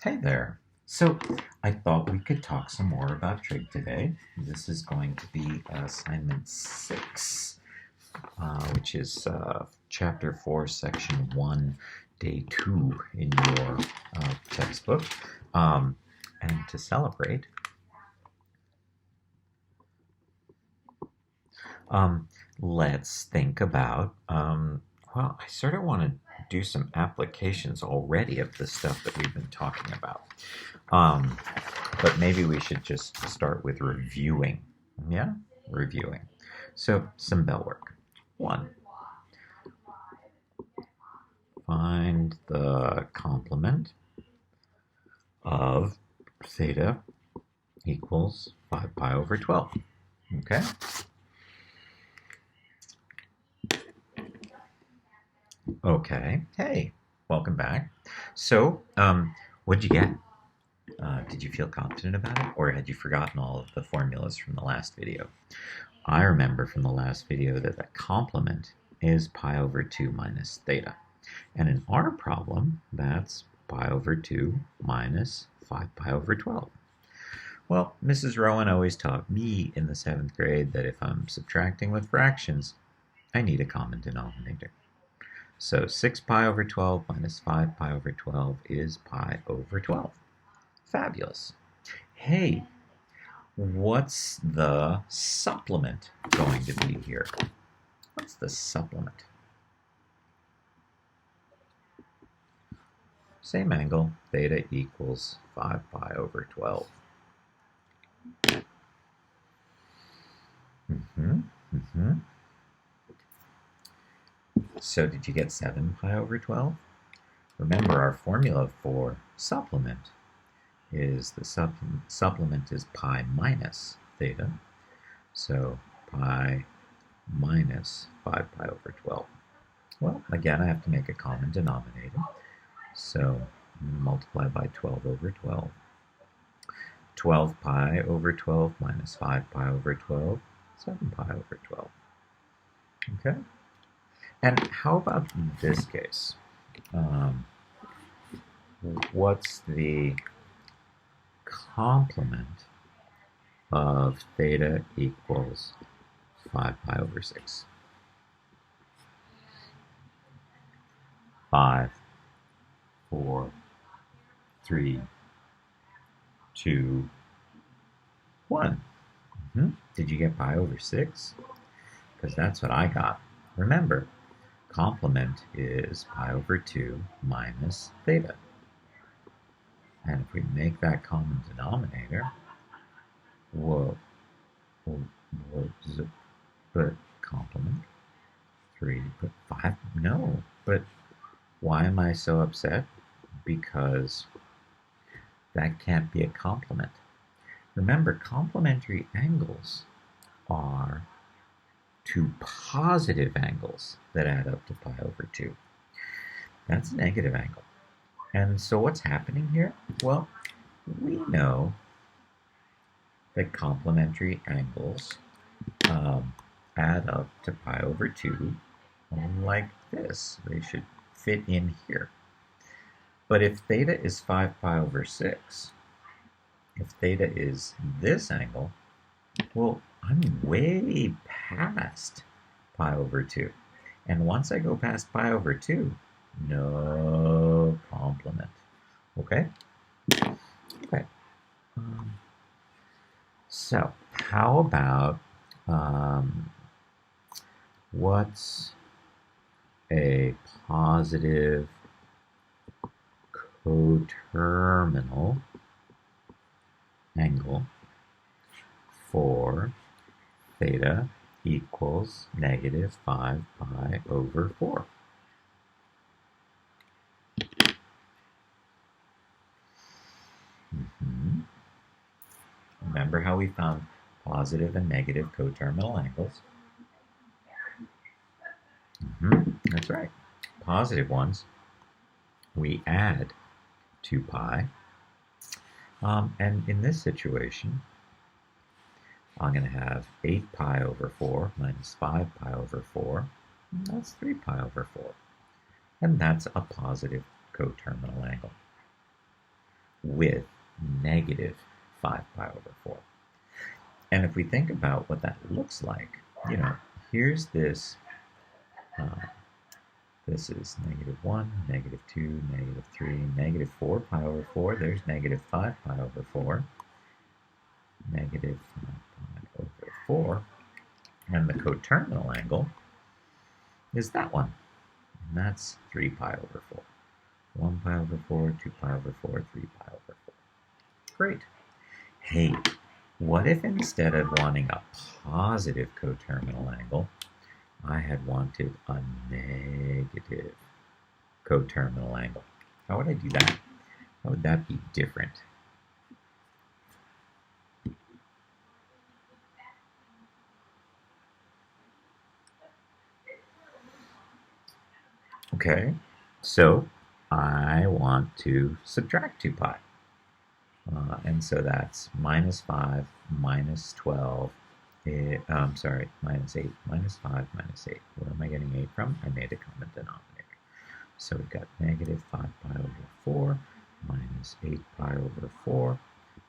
Hey there. So I thought we could talk some more about trig today. This is going to be assignment 6, which is chapter 4, section 1, day 2 in your textbook. And to celebrate, let's think about, well, I sort of want to do some applications already of the stuff that we've been talking about. But maybe we should just start with reviewing. Yeah? Reviewing. So, some bell work. 1. Find the complement of theta equals 5 pi over 12. Okay? Okay. Hey, welcome back. So, what'd you get? Did you feel confident about it, or had you forgotten all of the formulas from the last video? I remember from the last video that the complement is pi over 2 minus theta. And in our problem, that's pi over 2 minus 5 pi over 12. Well, Mrs. Rowan always taught me in the 7th grade that if I'm subtracting with fractions, I need a common denominator. So 6 pi over 12 minus 5 pi over 12 is pi over 12. Fabulous. Hey, what's the supplement going to be here? What's the supplement? Same angle, theta equals 5 pi over 12. So did you get 7 pi over 12? Remember, our formula for supplement is the supplement is pi minus theta. So pi minus 5 pi over 12. Well, again, I have to make a common denominator. So multiply by 12 over 12. 12 pi over 12 minus 5 pi over 12, 7 pi over 12. Okay? And how about this case? What's the complement of theta equals 5 pi over 6? 5, 4, 3, 2, 1. Did you get pi over 6? Because that's what I got. Remember, complement is pi over 2 minus theta. And if we make that common denominator, but complement 3, but 5, no. But why am I so upset? Because that can't be a complement. Remember, complementary angles are two positive angles that add up to pi over 2. That's a negative angle. And so what's happening here? Well, we know that complementary angles add up to pi over 2 like this. They should fit in here. But if theta is 5 pi over 6, if theta is this angle, well, I'm way past pi over 2. And once I go past pi over 2, no complement. Okay? Okay. So, how about what's a positive coterminal angle for theta equals negative 5 pi over 4? Remember how we found positive and negative coterminal angles? That's right. Positive ones, we add 2 pi. And in this situation, I'm going to have 8 pi over 4 minus 5 pi over 4. That's 3 pi over 4. And that's a positive coterminal angle. with negative 5 pi over 4. And if we think about what that looks like, here's this. This is negative 1, negative 2, negative 3, negative 4 pi over 4. There's negative 5 pi over 4. Negative 5 pi over 4. And the coterminal angle is that one. And that's 3 pi over 4. 1 pi over 4, 2 pi over 4, 3 pi over 4. Great. Hey, what if instead of wanting a positive coterminal angle, I had wanted a negative coterminal angle? How would I do that? How would that be different? Okay, so I want to subtract 2 pi. And so that's minus 5, minus 12, minus 8, minus 5, minus 8. Where am I getting 8 from? I made a common denominator. So we've got negative 5 pi over 4, minus 8 pi over 4,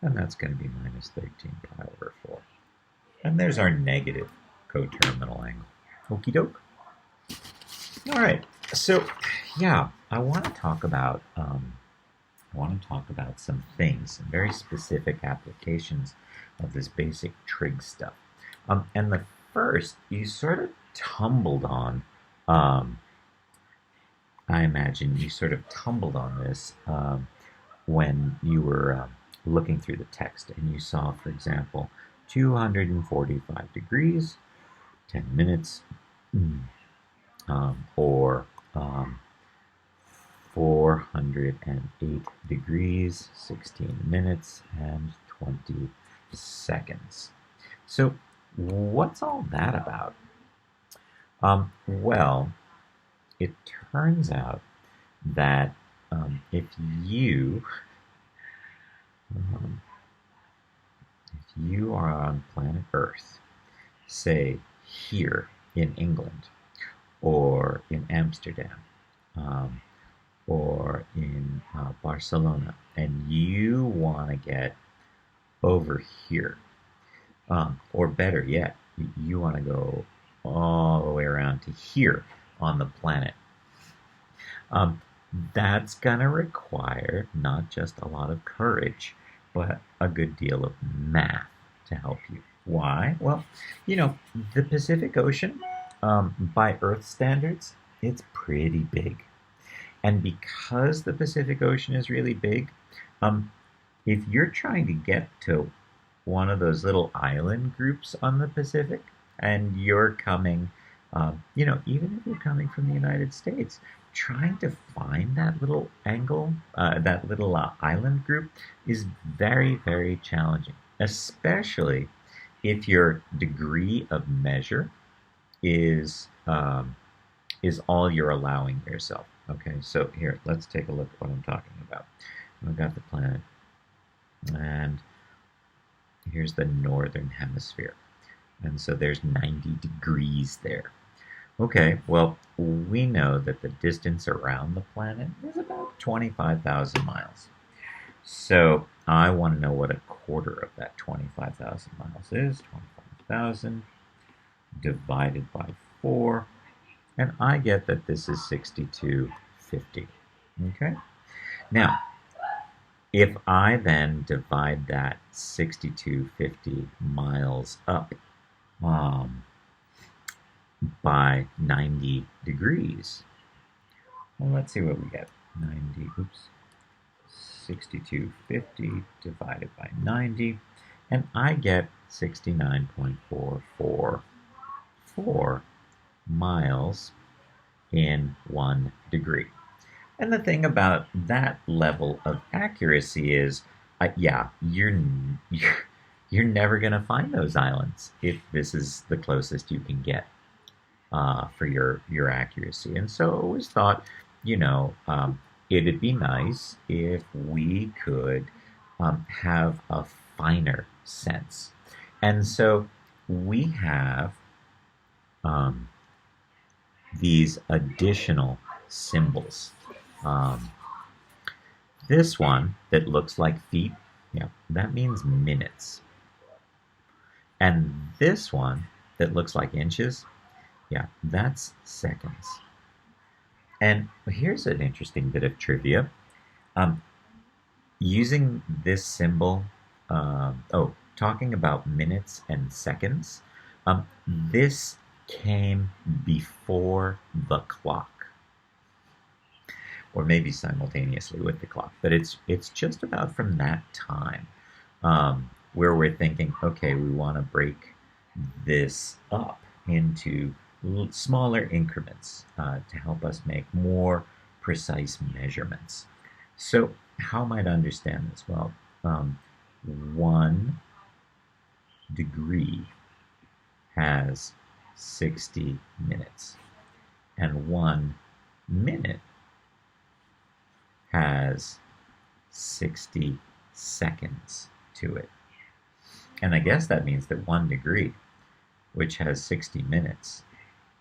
and that's going to be minus 13 pi over 4. And there's our negative coterminal angle. Okie doke. All right, so yeah, I want to talk about some things, some very specific applications of this basic trig stuff. And the first, you sort of tumbled on, I imagine you sort of tumbled on this when you were looking through the text and you saw, for example, 245 degrees, 10 minutes, or 408 degrees, 16 minutes, and 20 seconds. So what's all that about? Well, it turns out that if you are on planet Earth, say here in England, or in Amsterdam, or in Barcelona, and you want to get over here, or better yet, you want to go all the way around to here on the planet. That's going to require not just a lot of courage, but a good deal of math to help you. Why? Well, the Pacific Ocean, by Earth standards, it's pretty big. And because the Pacific Ocean is really big, if you're trying to get to one of those little island groups on the Pacific, and you're coming, even if you're coming from the United States, trying to find that little angle, that little island group is very, very challenging, especially if your degree of measure is all you're allowing yourself. Okay, so here, let's take a look at what I'm talking about. We've got the planet, and here's the northern hemisphere. And so there's 90 degrees there. Okay, well, we know that the distance around the planet is about 25,000 miles. So I want to know what a quarter of that 25,000 miles is. 25,000 divided by 4. And I get that this is 6250. Okay? Now, if I then divide that 6250 miles up by 90 degrees, well, let's see what we get. 6250 divided by 90, and I get 69.444 miles in 1 degree. And the thing about that level of accuracy is, you're never going to find those islands if this is the closest you can get for your accuracy. And so I always thought, it'd be nice if we could have a finer sense. And so we have these additional symbols This one that looks like feet, yeah, that means minutes. And this one that looks like inches, yeah, that's seconds. And here's an interesting bit of trivia. Um, Using this symbol, talking about minutes and seconds, this came before the clock, or maybe simultaneously with the clock, but it's just about from that time where we're thinking, okay, we want to break this up into smaller increments to help us make more precise measurements. So how might I understand this? Well, 1 degree has 60 minutes, and 1 minute has 60 seconds to it. And I guess that means that 1 degree, which has 60 minutes,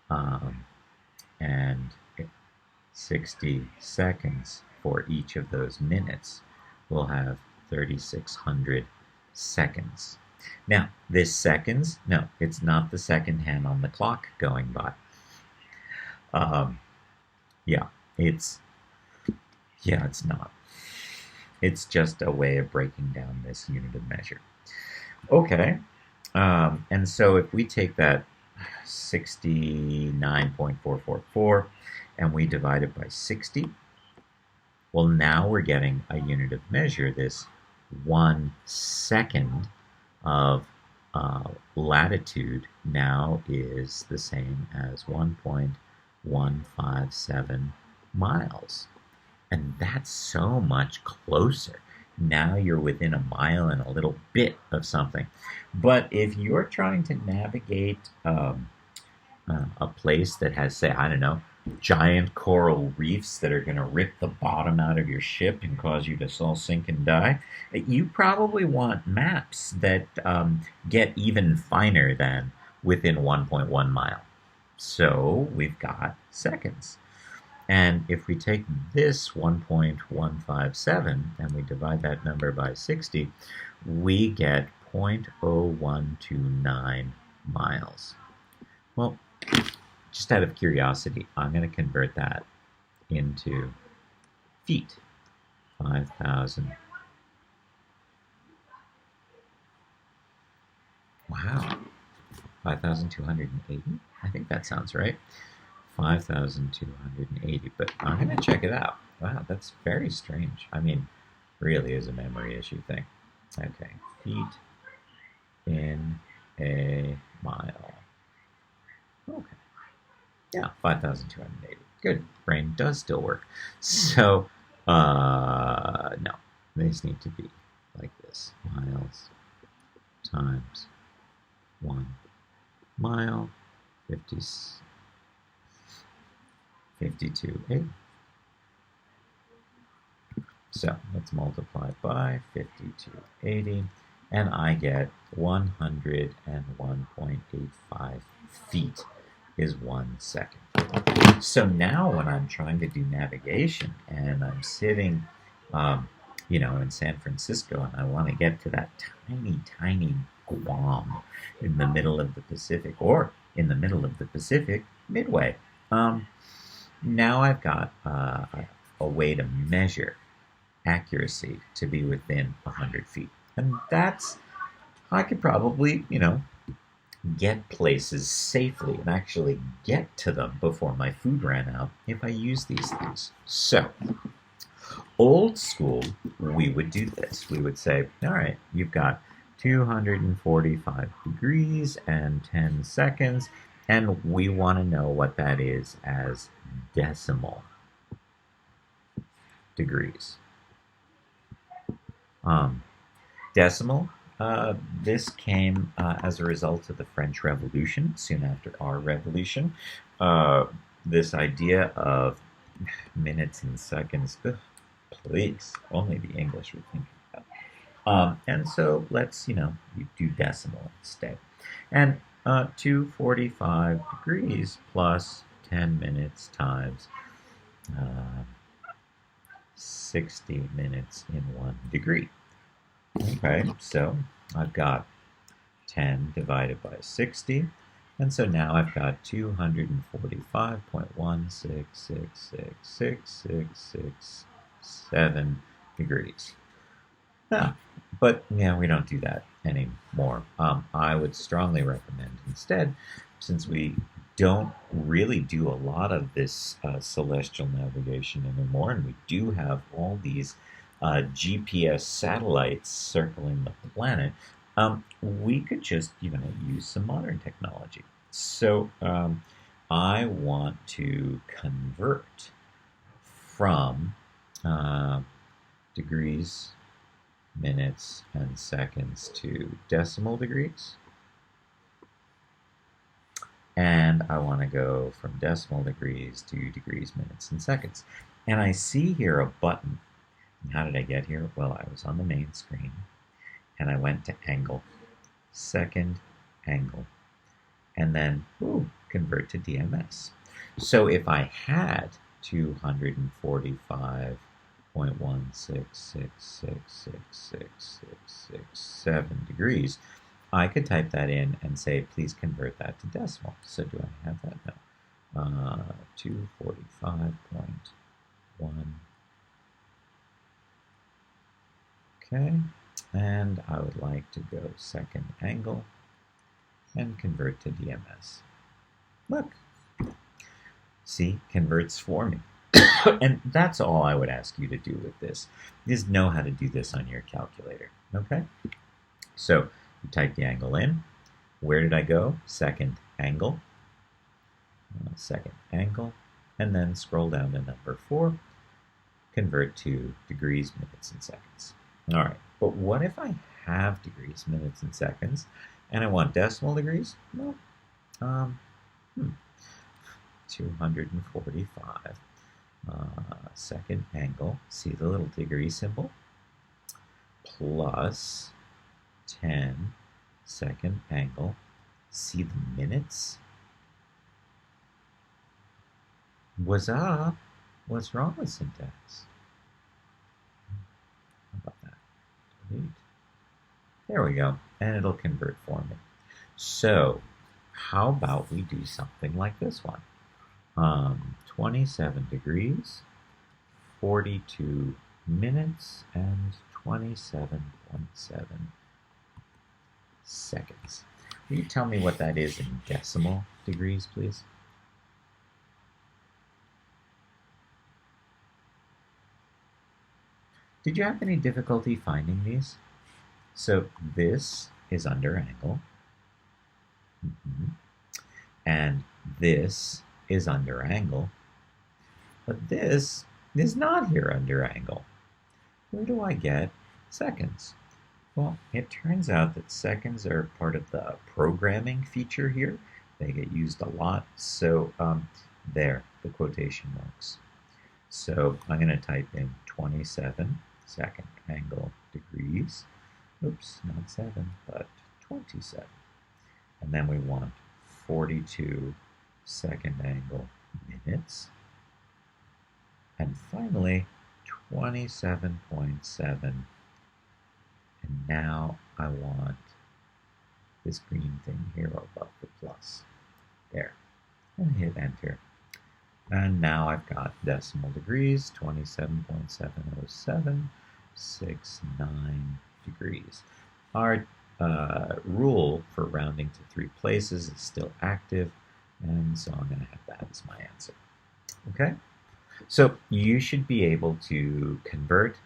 and 60 seconds for each of those minutes, will have 3,600 seconds. Now, this seconds, no, it's not the second hand on the clock going by. Yeah, it's not. It's just a way of breaking down this unit of measure. Okay, and so if we take that 69.444 and we divide it by 60, well, now we're getting a unit of measure. This 1 second of latitude now is the same as 1.157 miles. And that's so much closer. Now you're within a mile and a little bit of something. But if you're trying to navigate a place that has, say, I don't know, giant coral reefs that are going to rip the bottom out of your ship and cause you to all sink and die, you probably want maps that get even finer than within 1.1 mile. So we've got seconds. And if we take this 1.157 and we divide that number by 60, we get 0.0129 miles. Well, just out of curiosity, I'm going to convert that into feet. 5,000. Wow. 5,280? I think that sounds right. 5,280, but I'm going to check it out. Wow, that's very strange. I mean, really is a memory issue thing. Okay, feet in a mile. Okay. Yeah, 5,280. Good. Brain does still work. So, no, these need to be like this. Miles times 1 mile, 52.8. So let's multiply by 5280, and I get 101.85 feet is 1 second. So now when I'm trying to do navigation and I'm sitting, in San Francisco and I want to get to that tiny, tiny Guam in the middle of the Pacific, or in the middle of the Pacific, midway, now I've got a way to measure accuracy to be within 100 feet. And I could probably, get places safely and actually get to them before my food ran out if I use these things. So, old school, we would do this. We would say, all right, you've got 245 degrees and 10 seconds, and we want to know what that is as decimal degrees. Decimal, this came as a result of the French Revolution, soon after our revolution. This idea of minutes and seconds, please, only the English would think of that. And so let's, you do decimal instead. And 245 degrees plus 10 minutes times 60 minutes in 1 degree. Okay, so I've got 10 divided by 60, and so now I've got 245.166666667 degrees. Yeah, but yeah, we don't do that anymore. I would strongly recommend instead, since we don't really do a lot of this celestial navigation anymore, and we do have all these GPS satellites circling the planet, we could just use some modern technology. So I want to convert from degrees, minutes, and seconds to decimal degrees. And I want to go from decimal degrees to degrees, minutes, and seconds. And I see here a button. And how did I get here? Well, I was on the main screen, and I went to angle, second angle, and then convert to DMS. So if I had 245.166666667 degrees, I could type that in and say, please convert that to decimal. So do I have that? No. 245.1. Okay, and I would like to go second angle and convert to DMS. Look, see, converts for me. And that's all I would ask you to do with this, is know how to do this on your calculator, okay? So you type the angle in. Where did I go? Second angle, and then scroll down to number 4, convert to degrees, minutes, and seconds. All right, but what if I have degrees, minutes, and seconds, and I want decimal degrees? Well, 245 second angle, see the little degree symbol, plus 10 second angle, see the minutes? What's up? What's wrong with syntax? How about that? Delete. There we go, and it'll convert for me. So how about we do something like this one? 27 degrees, 42 minutes, and 27.7 seconds. Will you tell me what that is in decimal degrees, please? Did you have any difficulty finding these? So this is under angle, and this is under angle, but this is not here under angle. Where do I get seconds? Well, it turns out that seconds are part of the programming feature here. They get used a lot, so there, the quotation marks. So I'm going to type in 27 second angle degrees. Oops, not 7, but 27. And then we want 42 second angle minutes. And finally, 27.7. And now I want this green thing here above the plus. There. And hit enter. And now I've got decimal degrees, 27.70769 degrees. Our rule for rounding to 3 places is still active, and so I'm going to have that as my answer. Okay? So you should be able to convert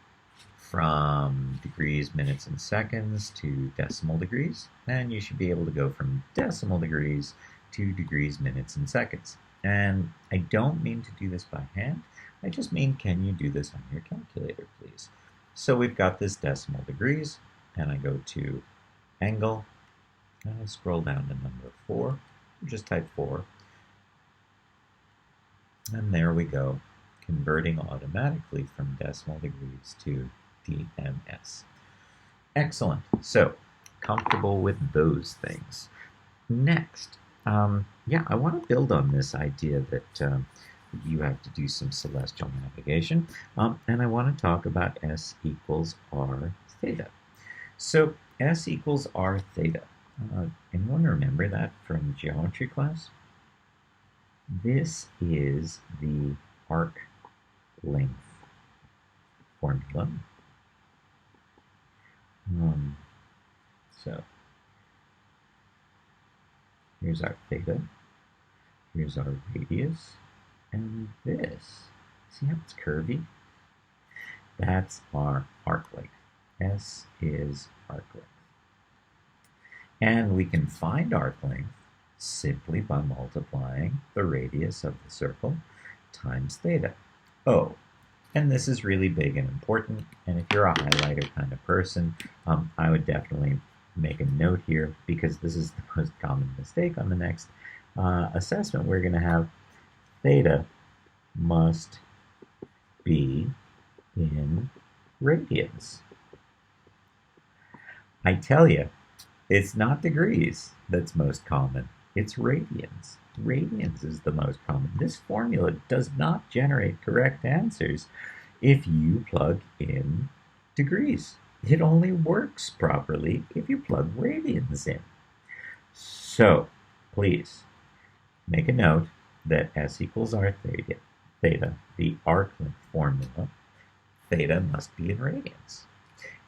from degrees, minutes, and seconds to decimal degrees, and you should be able to go from decimal degrees to degrees, minutes, and seconds. And I don't mean to do this by hand, I just mean, can you do this on your calculator, please? So we've got this decimal degrees, and I go to angle, and I scroll down to number 4, just type 4, and there we go, converting automatically from decimal degrees to DMS. Excellent. So, comfortable with those things. Next, I want to build on this idea that you have to do some celestial navigation. And I want to talk about S equals R theta. So S equals R theta. Anyone remember that from geometry class? This is the arc length formula. So here's our theta, here's our radius, and this, see how it's curvy? That's our arc length. S is arc length. And we can find arc length simply by multiplying the radius of the circle times theta. Oh, and this is really big and important, and if you're a highlighter kind of person, I would definitely make a note here, because this is the most common mistake on the next assessment we're going to have. Theta must be in radians. I tell you, it's not degrees that's most common, it's radians. Radians is the most common. This formula does not generate correct answers if you plug in degrees. It only works properly if you plug radians in. So, please, make a note that S equals R theta, the arc length formula, theta must be in radians.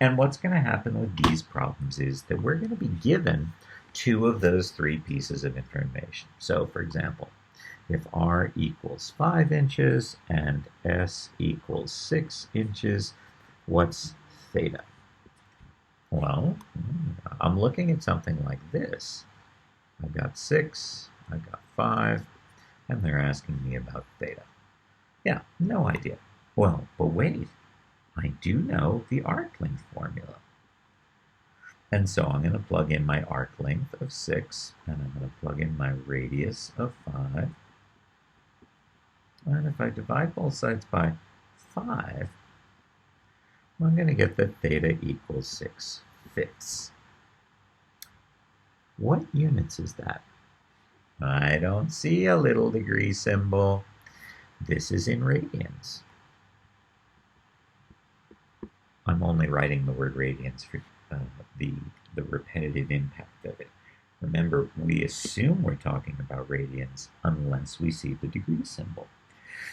And what's going to happen with these problems is that we're going to be given two of those three pieces of information. So, for example, if R equals 5 inches and S equals 6 inches, what's theta? Well, I'm looking at something like this. I've got 6, I've got 5, and they're asking me about theta. Yeah, no idea. Well, but wait, I do know the arc length formula. And so I'm going to plug in my arc length of 6, and I'm going to plug in my radius of 5. And if I divide both sides by 5, I'm going to get that theta equals 6/5. What units is that? I don't see a little degree symbol. This is in radians. I'm only writing the word radians for the repetitive impact of it. Remember, we assume we're talking about radians unless we see the degree symbol.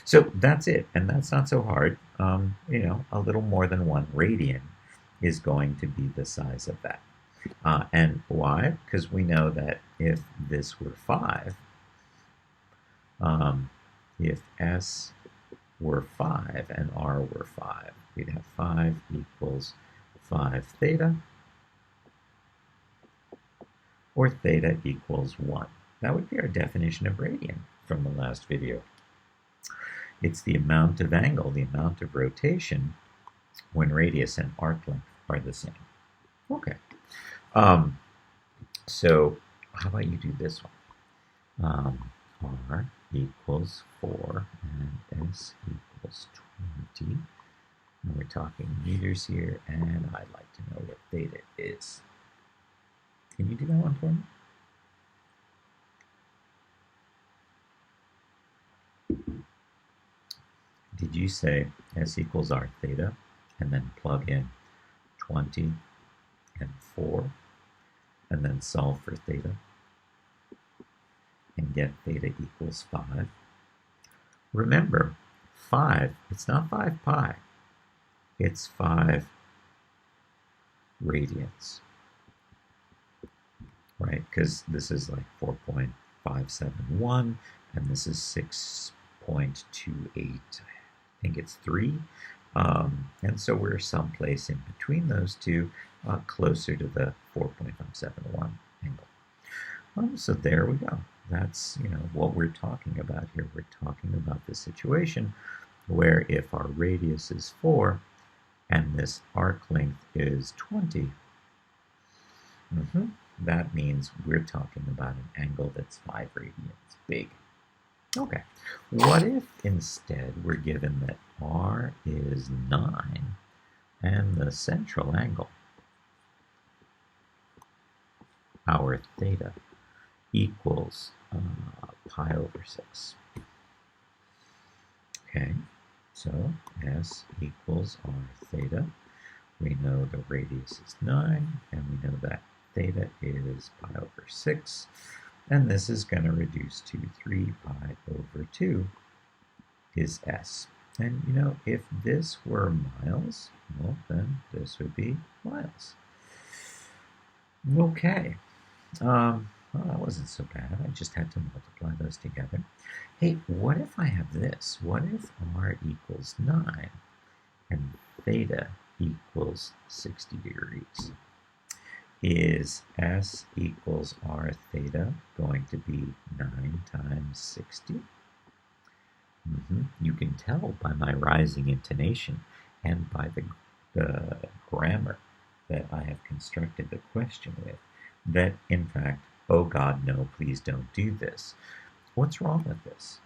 So that's it, and that's not so hard. A little more than 1 radian is going to be the size of that. And why? Because we know that if this were 5, if S were 5 and R were 5, we'd have 5 equals 5 theta, or theta equals 1. That would be our definition of radian from the last video. It's the amount of angle, the amount of rotation, when radius and arc length are the same. Okay. So how about you do this one? R equals 4 and S equals 20. And we're talking meters here, and I'd like to know what theta is. Can you do that one for me? Did you say S equals R theta and then plug in 20 and 4 and then solve for theta and get theta equals 5? Remember, 5, it's not 5 pi, it's 5 radians, right? Because this is like 4.571 and this is 6.28. I think it's 3. And so we're someplace in between those two, closer to the 4.571 angle. So there we go. That's what we're talking about here. We're talking about the situation where if our radius is 4 and this arc length is 20, that means we're talking about an angle that's 5 radians big. Okay, what if instead we're given that R is 9 and the central angle, our theta, equals pi over 6? Okay, so S equals R theta. We know the radius is 9, and we know that theta is pi over 6, and this is going to reduce to 3 pi over 2 is S. And you know, if this were miles, well, then this would be miles. Okay, well, that wasn't so bad. I just had to multiply those together. Hey, what if I have this? What if R equals 9 and theta equals 60 degrees? Is S equals R theta going to be 9 times 60? You can tell by my rising intonation and by the grammar that I have constructed the question with that, in fact, oh God, no, please don't do this. What's wrong with this?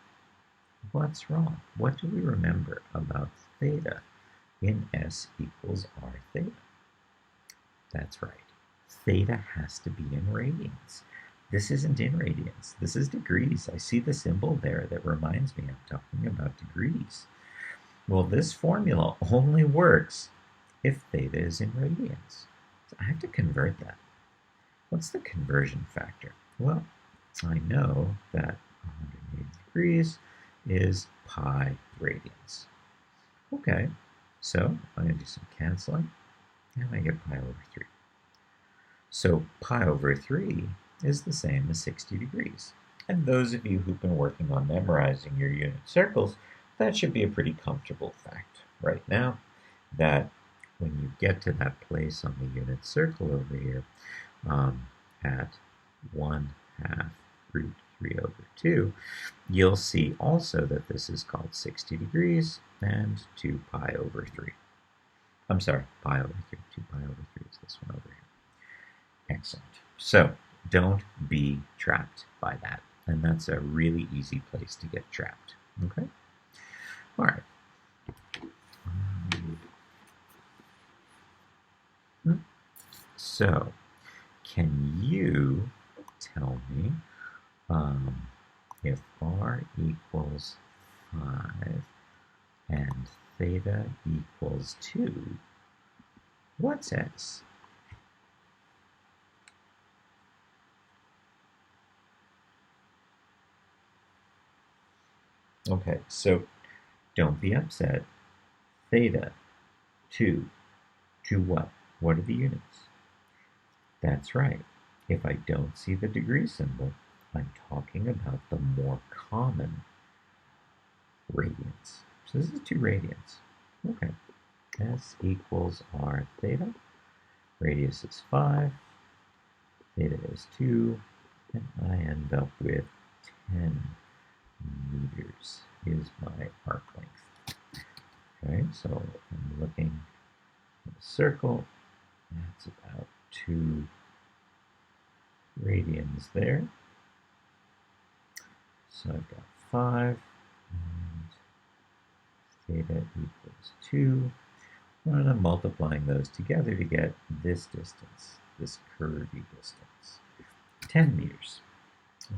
What's wrong? What do we remember about theta in S equals R theta? That's right. Theta has to be in radians. This isn't in radians. This is degrees. I see the symbol there that reminds me I'm talking about degrees. Well, this formula only works if theta is in radians. So I have to convert that. What's the conversion factor? Well, I know that 180 degrees is pi radians. Okay, so I'm going to do some canceling, and I get pi over 3. So pi over 3 is the same as 60 degrees. And those of you who've been working on memorizing your unit circles, that should be a pretty comfortable fact right now, that when you get to that place on the unit circle over here at 1/2 root 3 over 2, you'll see also that this is called 60 degrees and 2 pi over 3. I'm sorry, pi over 3. 2 pi over 3 is this one over here. Excellent. So don't be trapped by that. And that's a really easy place to get trapped. Okay? All right. So can you tell me if R equals 5 and theta equals 2, what's S? Okay, so don't be upset. Theta, 2. 2 what? What are the units? That's right. If I don't see the degree symbol, I'm talking about the more common radians. So this is 2 radians. Okay. S equals R theta. Radius is 5. Theta is 2. And I end up with 10 meters is my arc length. Okay, so I'm looking at a circle. That's about 2 radians there. So I've got 5, and theta equals 2. And I'm multiplying those together to get this distance, this curvy distance, 10 meters.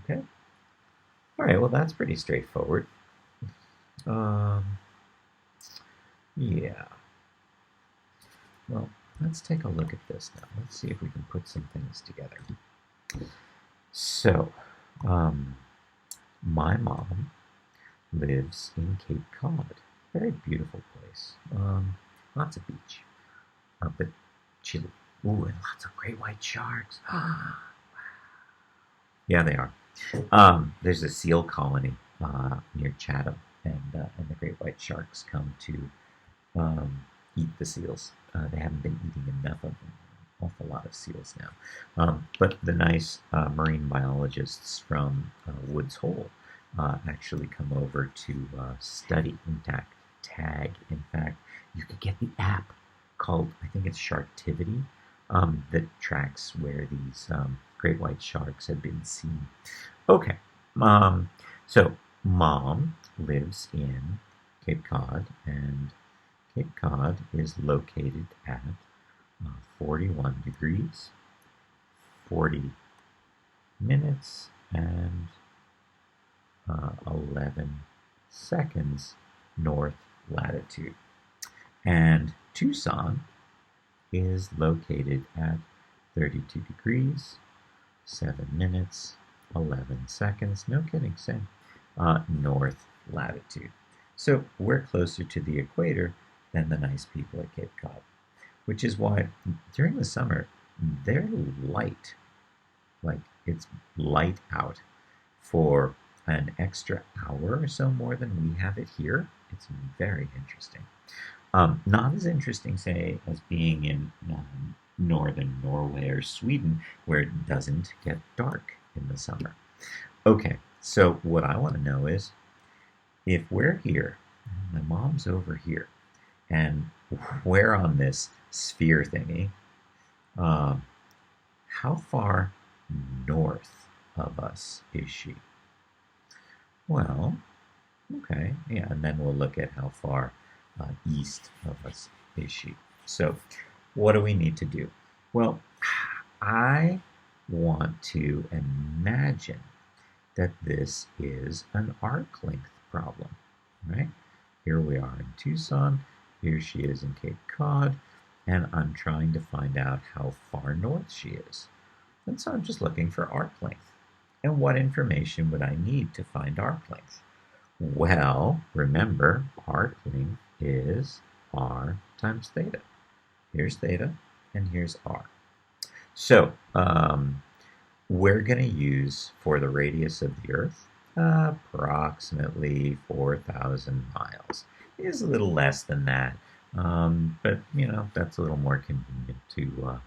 Okay? All right, well, that's pretty straightforward. Yeah. Well, let's take a look at this now. Let's see if we can put some things together. So, my mom lives in Cape Cod. Very beautiful place. Lots of beach. But chilly. Ooh, and lots of great white sharks. Yeah, they are. There's a seal colony near Chatham, and the great white sharks come to eat the seals. They haven't been eating enough of them. An awful lot of seals now. But the nice marine biologists from Woods Hole actually come over to study intact tag. In fact, you could get the app called, I think it's Sharktivity, that tracks where these great white sharks have been seen. Okay, so Mom lives in Cape Cod, and Cape Cod is located at 41 degrees, 40 minutes, and 11 seconds north latitude. And Tucson is located at 32 degrees, 7 minutes, 11 seconds. No kidding, same. North latitude. So we're closer to the equator than the nice people at Cape Cod, which is why during the summer they're light, like it's light out for an extra hour or so more than we have it here. It's very interesting. Not as interesting, say, as being in northern Norway or Sweden, where it doesn't get dark in the summer. Okay, so what I want to know is, if we're here, my mom's over here, and we're on this sphere thingy, how far north of us is she? Well, okay, yeah, and then we'll look at how far east of us is she. So what do we need to do? Well, I want to imagine that this is an arc length problem, right? Here we are in Tucson, here she is in Cape Cod, and I'm trying to find out how far north she is. And so I'm just looking for arc length. And what information would I need to find arc length? Well, remember, arc length is r times theta. Here's theta, and here's r. So we're going to use, for the radius of the Earth, approximately 4,000 miles. It is a little less than that, but that's a little more convenient to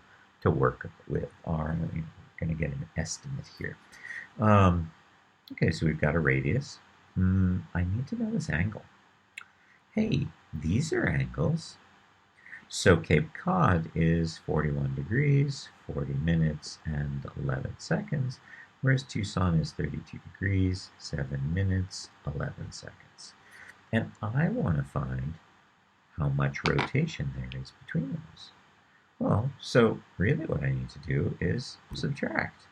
work with. We're going to get an estimate here. Okay, so we've got a radius. I need to know this angle. Hey, these are angles. So Cape Cod is 41 degrees, 40 minutes, and 11 seconds, whereas Tucson is 32 degrees, 7 minutes, 11 seconds. And I want to find how much rotation there is between those. Well, so really what I need to do is subtract.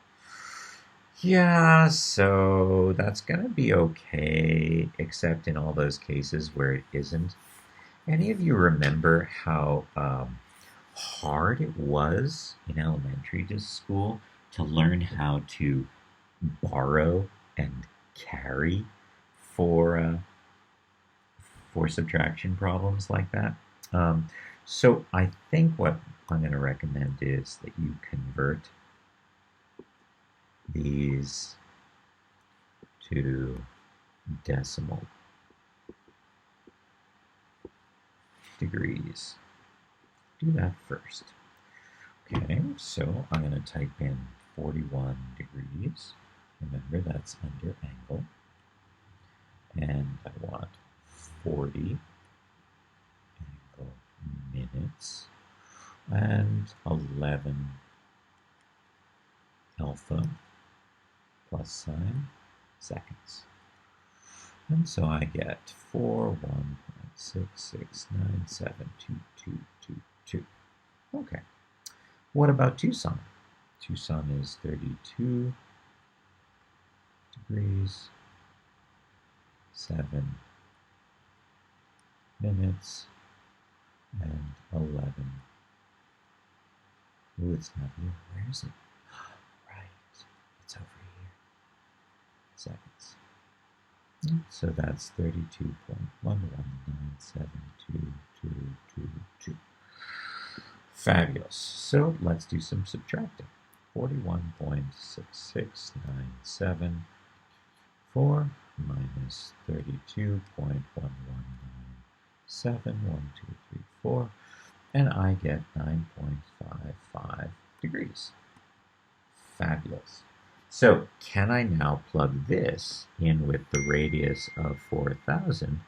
Yeah, so that's going to be okay, except in all those cases where it isn't. Any of you remember how hard it was in elementary school to learn how to borrow and carry for subtraction problems like that? So I think what I'm going to recommend is that you convert these to decimal degrees. Do that first. Okay, so I'm going to type in 41 degrees. Remember, that's under angle. And I want 40 angle minutes and 11 alpha plus sign seconds. And so I get 41.66972222. Okay. What about Tucson? Tucson is 32 degrees, 7 minutes, and 11. Ooh, it's not here. Where is it? Right. It's over here. Seconds. So that's 32.119722222. Fabulous. So let's do some subtracting. 41.6697 minus 32.11971234, and I get 9.55 degrees. Fabulous. So can I now plug this in with the radius of 4,000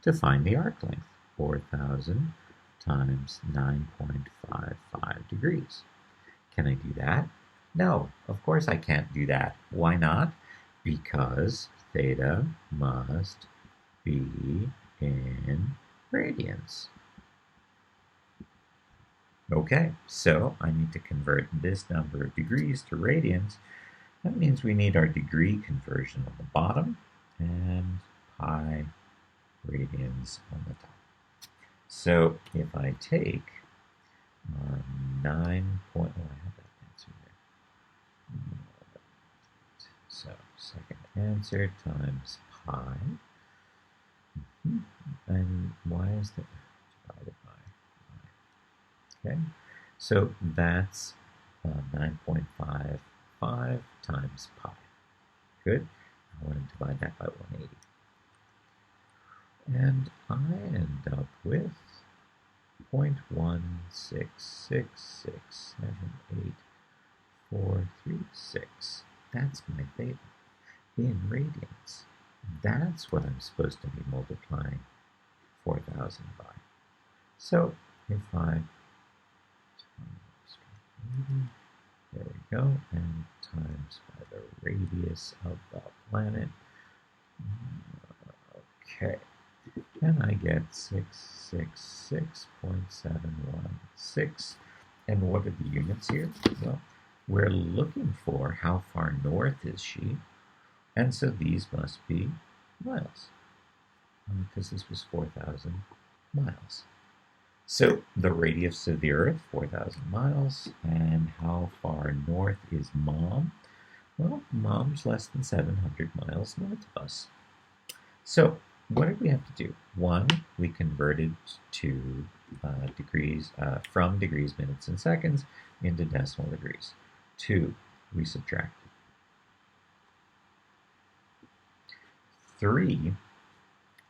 to find the arc length? 4,000 times 9.55 degrees. Can I do that? No, of course I can't do that. Why not? Because theta must be in radians. Okay, so I need to convert this number of degrees to radians. That means we need our degree conversion on the bottom, and pi radians on the top. So if I take 9 point, oh, I have that answer there. So second answer times pi. And why is that divided by pi? Okay, so that's 9.55 times pi. Good. I want to divide that by 180. And I end up with 0.166678436. That's my theta in radians. That's what I'm supposed to be multiplying 4,000 by. So if I times 80, there we go, and times by the radius of the planet. Okay, and I get 666.716. And what are the units here? Well, we're looking for how far north is she, and so these must be miles, because this was 4,000 miles. So the radius of the Earth, 4,000 miles, and how far north is Mom? Well, Mom's less than 700 miles north of us. So what did we have to do? One, we converted to degrees, from degrees, minutes, and seconds into decimal degrees. Two, we subtracted. Three,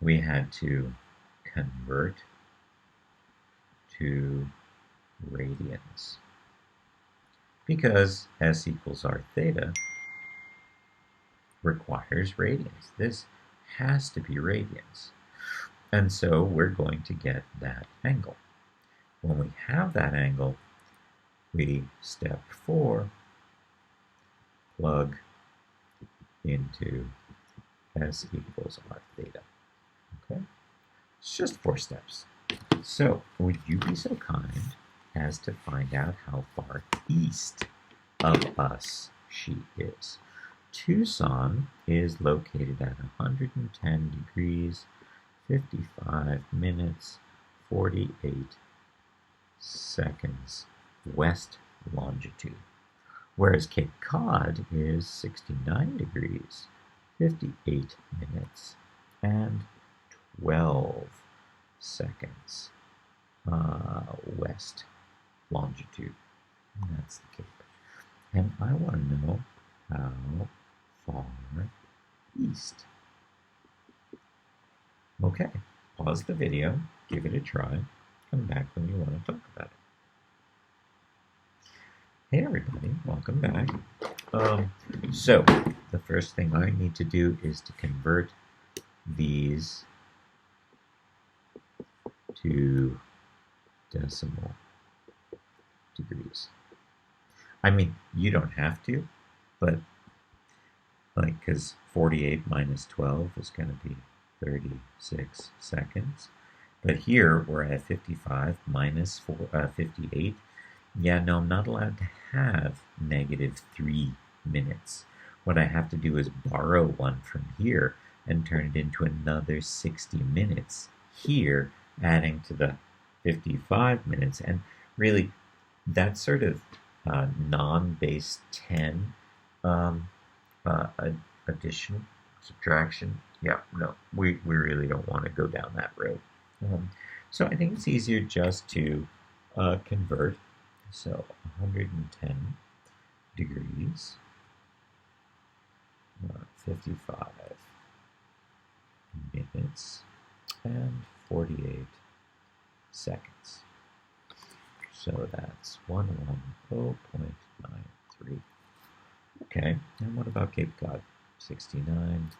we had to convert to radians, because S equals R theta requires radians. This has to be radians. And so we're going to get that angle. When we have that angle, we, step 4, plug into S equals R theta. Okay? It's just 4 steps. So would you be so kind as to find out how far east of us she is? Tucson is located at 110 degrees, 55 minutes, 48 seconds west longitude, whereas Cape Cod is 69 degrees, 58 minutes, and 12 seconds west longitude. And that's the Cape. And I want to know how far east. Okay, pause the video, give it a try, come back when you want to talk about it. Hey everybody, welcome back. So the first thing I need to do is to convert these to decimal degrees. I mean, you don't have to, but like, because 48 minus 12 is going to be 36 seconds. But here we're at 55 minus 58. Yeah, no, I'm not allowed to have -3 minutes. What I have to do is borrow one from here and turn it into another 60 minutes here, adding to the 55 minutes. And really, that sort of non-base 10 addition, subtraction. Yeah, no, we really don't want to go down that road. So I think it's easier just to convert. So 110 degrees, 55 minutes, and 48 seconds. So that's 110.93. Okay, and what about Cape Cod? 69,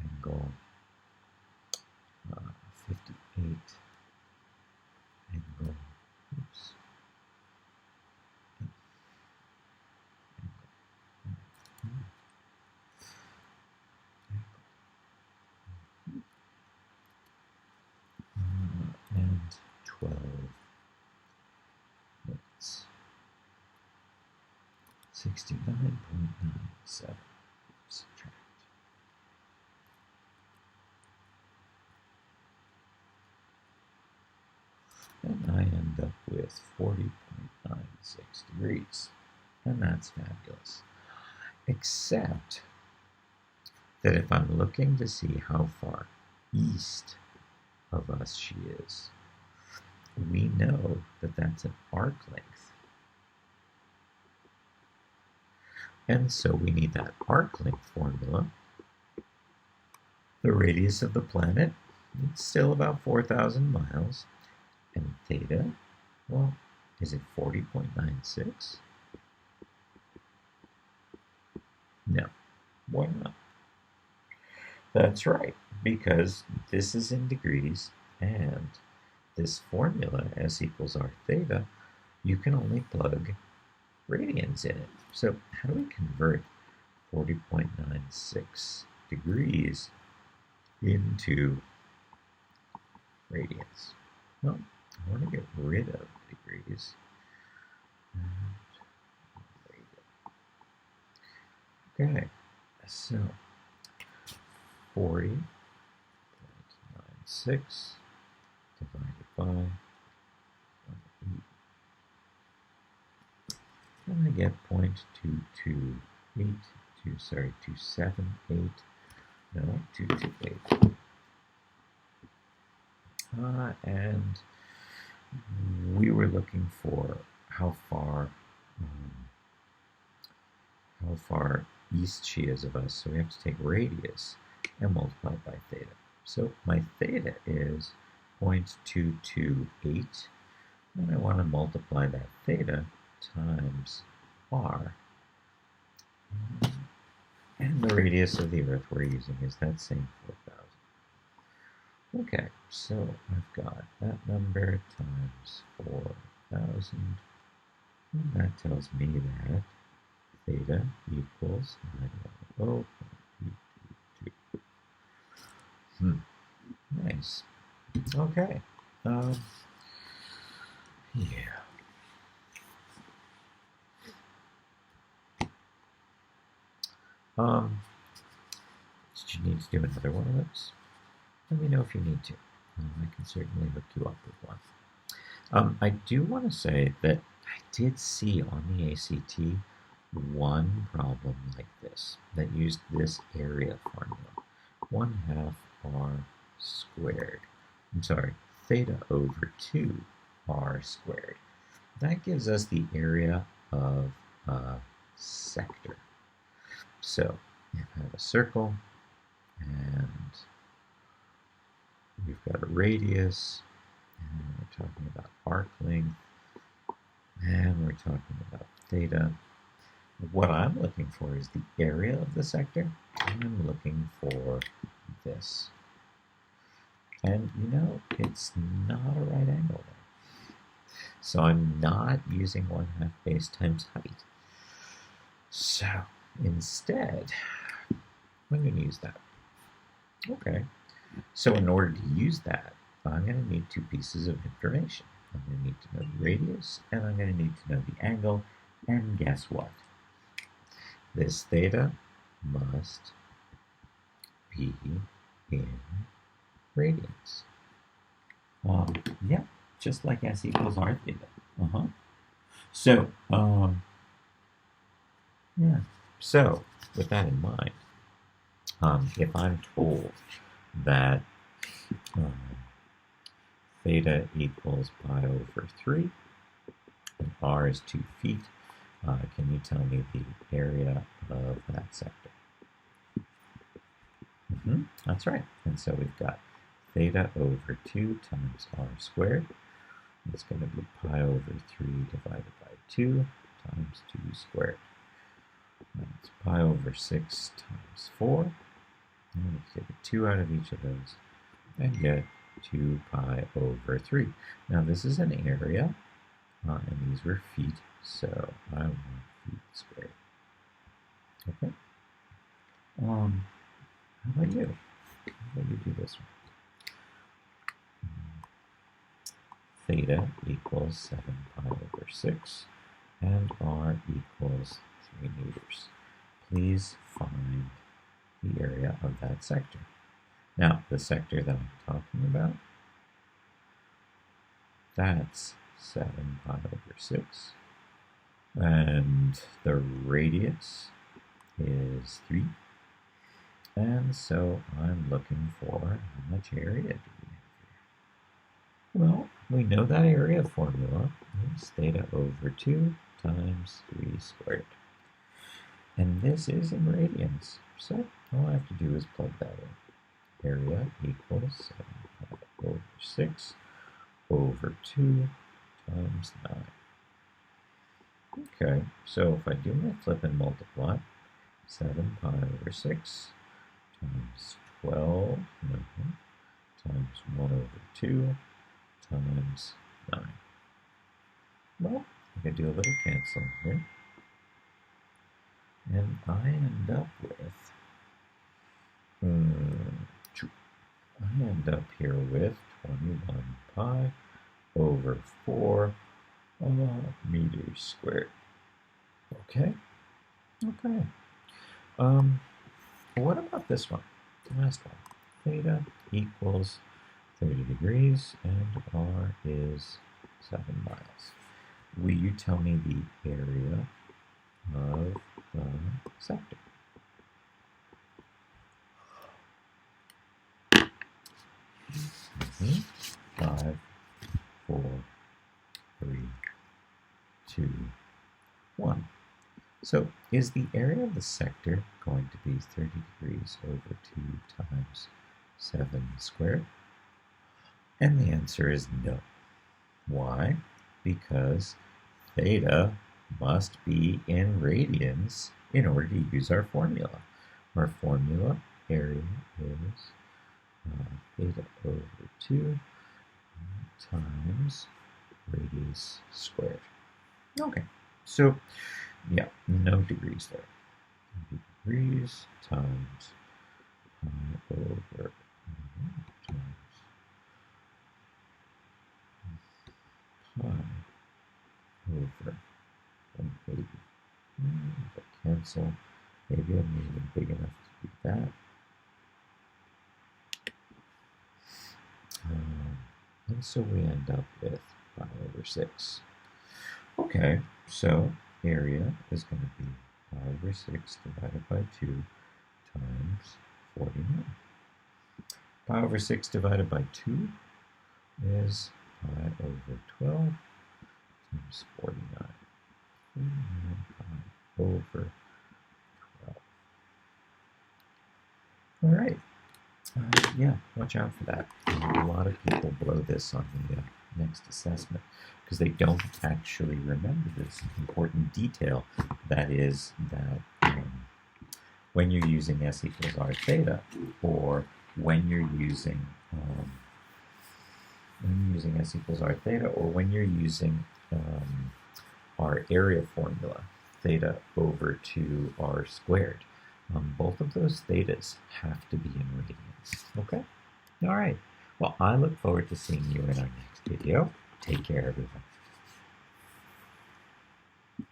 angle 58, angle, oops, and 12 minutes. 69.97. Subtract. and I end up with 40.96 degrees. And that's fabulous. Except that if I'm looking to see how far east of us she is, we know that that's an arc length. And so we need that arc length formula. The radius of the planet, it's still about 4,000 miles. And theta, well, is it 40.96? No, why not? That's right, because this is in degrees, and this formula, S equals R theta, you can only plug radians in it. So how do we convert 40.96 degrees into radians? Well, I want to get rid of degrees. Okay, so 40.96 divided by 1.8. And I get 278, no, 228. And we were looking for how far east she is of us, so we have to take radius and multiply it by theta. So my theta is 0.228, and I want to multiply that theta times r. And the radius of the Earth we're using is that same 4,000. Okay, so I've got that number times 4,000, and that tells me that theta equals 910.322. Nice. Okay. Yeah. Did you need to do another one of those? Let me know if you need to. I can certainly hook you up with one. I do want to say that I did see on the ACT one problem like this that used this area formula. 1/2 r squared. I'm sorry, theta over 2 r squared. That gives us the area of a sector. So if I have a circle and we've got a radius, and we're talking about arc length, and we're talking about theta. What I'm looking for is the area of the sector, and I'm looking for this. And you know, it's not a right angle there. So I'm not using 1/2 base times height. So instead, I'm going to use that. Okay. So in order to use that, I'm going to need two pieces of information. I'm going to need to know the radius, and I'm going to need to know the angle. And guess what? This theta must be in radians. Yeah, just like S equals R theta. So, yeah. So, with that in mind, if I'm told that theta equals pi over 3, and r is 2 feet, can you tell me the area of that sector? That's right. And so we've got theta over 2 times r squared. It's going to be pi over 3 divided by 2 times 2 squared. That's pi over 6 times 4. And we take a 2 out of each of those and get 2 pi over 3. Now this is an area, and these were feet, so I want feet squared. Okay. How about you? How about you do this one? Theta equals 7 pi over 6, and r equals 3 meters. Please find the area of that sector. Now, the sector that I'm talking about That's 7 pi over 6. And the radius is 3. And so I'm looking for how much area do we have here? Well, we know that area formula is theta over 2 times 3 squared. And this is in radians, so all I have to do is plug that in. Area equals 7 pi over 6 over 2 times 9. Okay, so if I do my flip and multiply, 7 pi over 6 times 12 times 1 over 2 times 9. Well, I can do a little canceling here. And I end up with, here with 21 pi over 4 meters squared. Okay? Okay. What about this one? The last one. Theta equals 30 degrees and R is 7 miles. Will you tell me the area of the sector? Mm-hmm. 5, 4, 3, 2, 1. So is the area of the sector going to be 30 degrees over 2 times 7 squared? And the answer is no. Why? Because theta must be in radians in order to use our formula. Our formula area is theta over 2 times radius squared. Okay, so yeah, no degrees there. Degrees times pi over times pi over 180. If I cancel, maybe I'm even big enough to do that. And so we end up with pi over 6. Okay, so area is going to be pi over 6 divided by 2 times 49. Pi over 6 divided by 2 is pi over 12 times 49. 49 pi over 12. All right. Yeah, watch out for that. A lot of people blow this on the next assessment because they don't actually remember this important detail. That is that when you're using S equals R theta, or when you're using S equals R theta, or when you're using our area formula, theta over 2R squared. Both of those thetas have to be in radians. Okay? All right. Well, I look forward to seeing you in our next video. Take care, everyone.